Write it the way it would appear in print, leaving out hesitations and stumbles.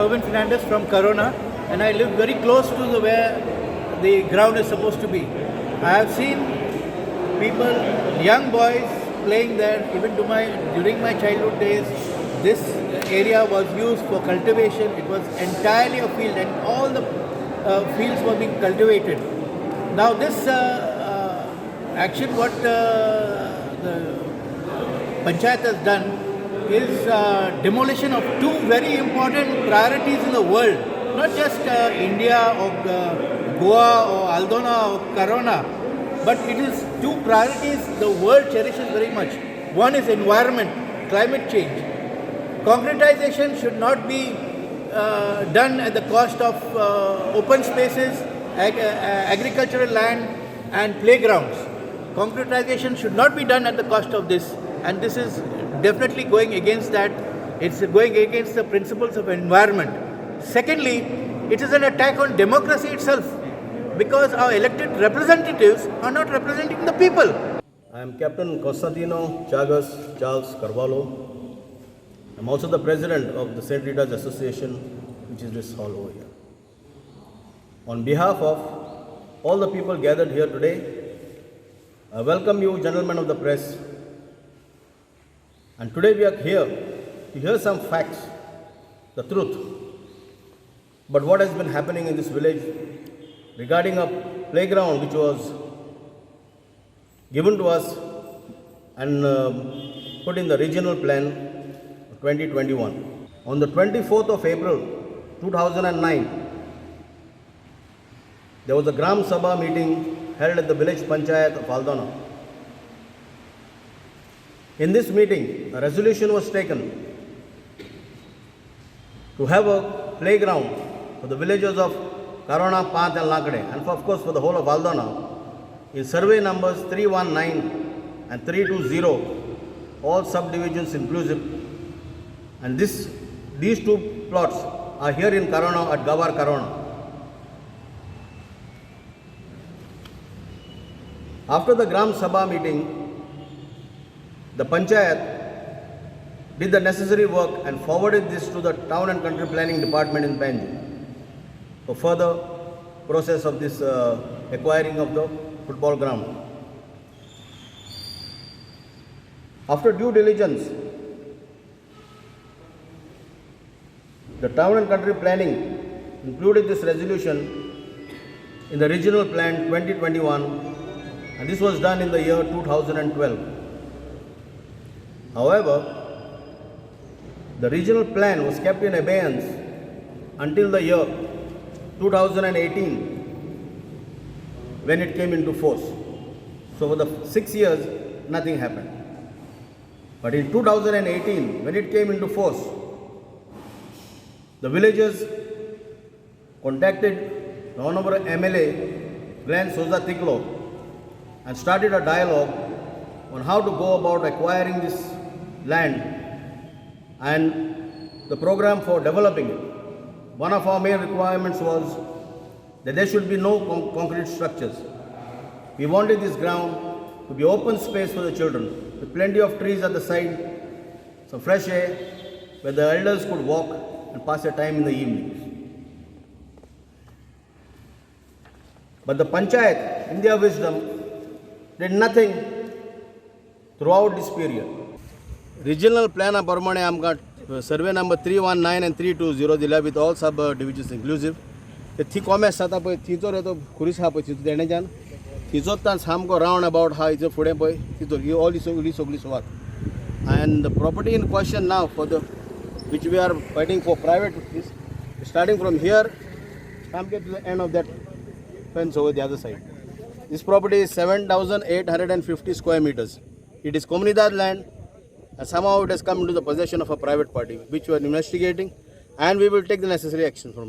Irvin Fernandez from Corona, and I live very close to where the ground is supposed to be. I have seen people, young boys playing there. Even during my childhood days, this area was used for cultivation. It was entirely a field, and all the fields were being cultivated. Now this action, what the Panchayat has done is demolition of two very important priorities in the world, not just India or Goa or Aldona or Corona, but it is two priorities the world cherishes very much. One is environment, climate change. Concretization should not be done at the cost of open spaces, agricultural land and playgrounds. Concretization should not be done at the cost of this, and this is definitely going against that. It's going against the principles of environment. Secondly, it is an attack on democracy itself, because our elected representatives are not representing the people. I am Captain Constantino Chagas Charles Carvalho. I am also the president of the St. Rita's Association, which is this hall over here. On behalf of all the people gathered here today, I welcome you, gentlemen of the press. And today we are here to hear some facts, the truth. But what has been happening in this village regarding a playground which was given to us and put in the regional plan 2021. On the 24th of April 2009, there was a Gram Sabha meeting held at the village Panchayat of Aldona. In this meeting, a resolution was taken to have a playground for the villages of Corona, Panth and Lakade, and of course for the whole of Aldona, in survey numbers 319 and 320, all subdivisions inclusive. And these two plots are here in Corona at Gawar Corona. After the Gram Sabha meeting, the Panchayat did the necessary work and forwarded this to the Town and Country Planning Department in Panji for further process of this acquiring of the football ground. After due diligence, the Town and Country Planning included this resolution in the Regional Plan 2021, and this was done in the year 2012. However, the regional plan was kept in abeyance until the year 2018, when it came into force. So for the 6 years, nothing happened. But in 2018, when it came into force, the villagers contacted the Honorable MLA Glenn Souza Tiklo and started a dialogue on how to go about acquiring this land and the program for developing it. One of our main requirements was that there should be no concrete structures. We wanted this ground to be open space for the children, with plenty of trees at the side, some fresh air, where the elders could walk and pass their time in the evenings. But the Panchayat, in their wisdom, did nothing throughout this period. Regional plan of Parmane Amgat survey number 319 and 320 दिला with all sub divisions inclusive. The थी कॉमेस साता पय थीचो रे तो खुरीस हा पय थीचो देणे जान थीचो तान सामको राउंड अबाउट हा इज फुडे पय थीचो ही all this सगली सुवात. And the property in question now for the which we are fighting for private is starting from here come to the end of that fence over the other side. This property is 7,850 square meters. It is Comunidad land, and somehow it has come into the possession of a private party, which we are investigating, and we will take the necessary action from now.